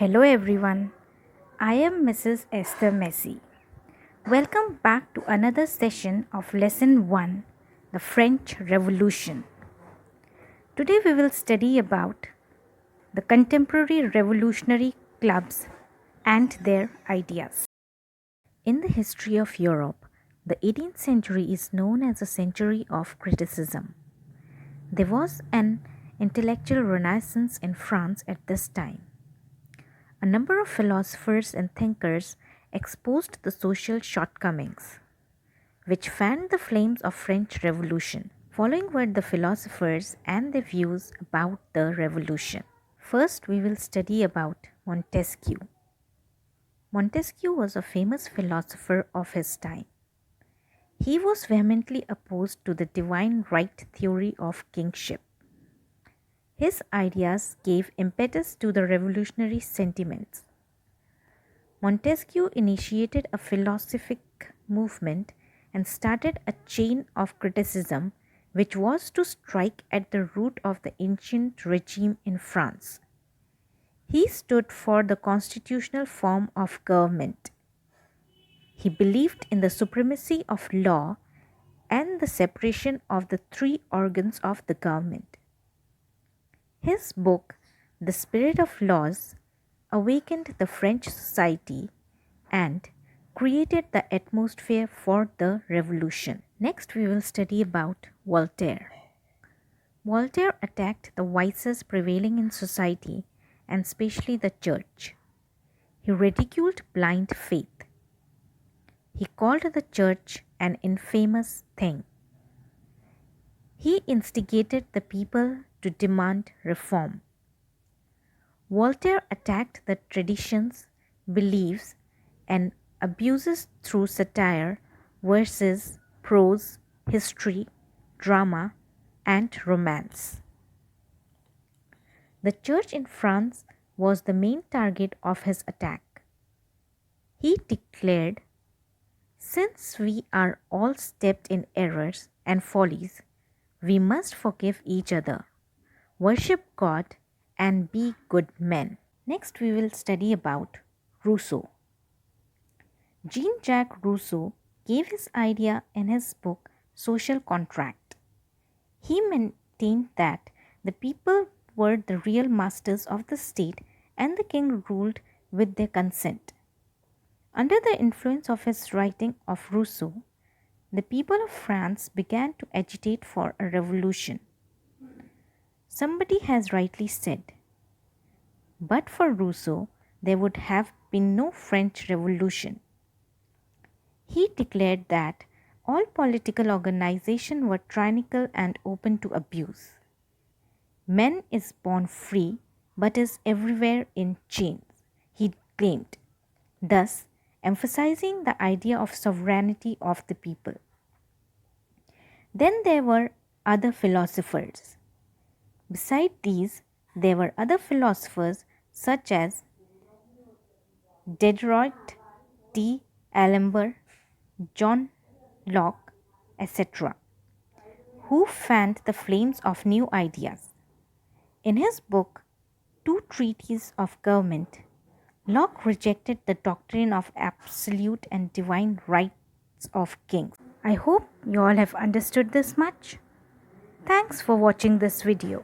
Hello everyone, I am Mrs Esther Massey. Welcome back to another session of Lesson 1, the French Revolution. Today we will study about the contemporary revolutionary clubs and their ideas. In the history of Europe, the 18th century is known as a century of criticism. There was an intellectual renaissance in France at this time. A number of philosophers and thinkers exposed the social shortcomings, which fanned the flames of French Revolution. Following were the philosophers and their views about the revolution. First, we will study about Montesquieu. Montesquieu was a famous philosopher of his time. He was vehemently opposed to the divine right theory of kingship. His ideas gave impetus to the revolutionary sentiments. Montesquieu initiated a philosophic movement and started a chain of criticism which was to strike at the root of the ancient regime in France. He stood for the constitutional form of government. He believed in the supremacy of law and the separation of the three organs of the government. His book, The Spirit of Laws, awakened the French society and created the atmosphere for the revolution. Next, we will study about Voltaire. Voltaire attacked the vices prevailing in society and especially the church. He ridiculed blind faith. He called the church an infamous thing. He instigated the people to demand reform. Voltaire attacked the traditions, beliefs, and abuses through satire, verses, prose, history, drama, and romance. The church in France was the main target of his attack. He declared, "Since we are all steeped in errors and follies, we must forgive each other, worship God, and be good men." Next, we will study about Rousseau. Jean-Jacques Rousseau gave his idea in his book Social Contract. He maintained that the people were the real masters of the state and the king ruled with their consent. Under the influence of his writing of Rousseau, the people of France began to agitate for a revolution. Somebody has rightly said, but for Rousseau, there would have been no French Revolution. He declared that all political organizations were tyrannical and open to abuse. Man is born free, but is everywhere in chains, he claimed, thus emphasizing the idea of sovereignty of the people. Then there were other philosophers. Beside these, there were other philosophers such as Diderot, D'Alembert, John Locke, etc., who fanned the flames of new ideas. In his book, Two Treatises of Government, Locke rejected the doctrine of absolute and divine rights of kings. I hope you all have understood this much. Thanks for watching this video.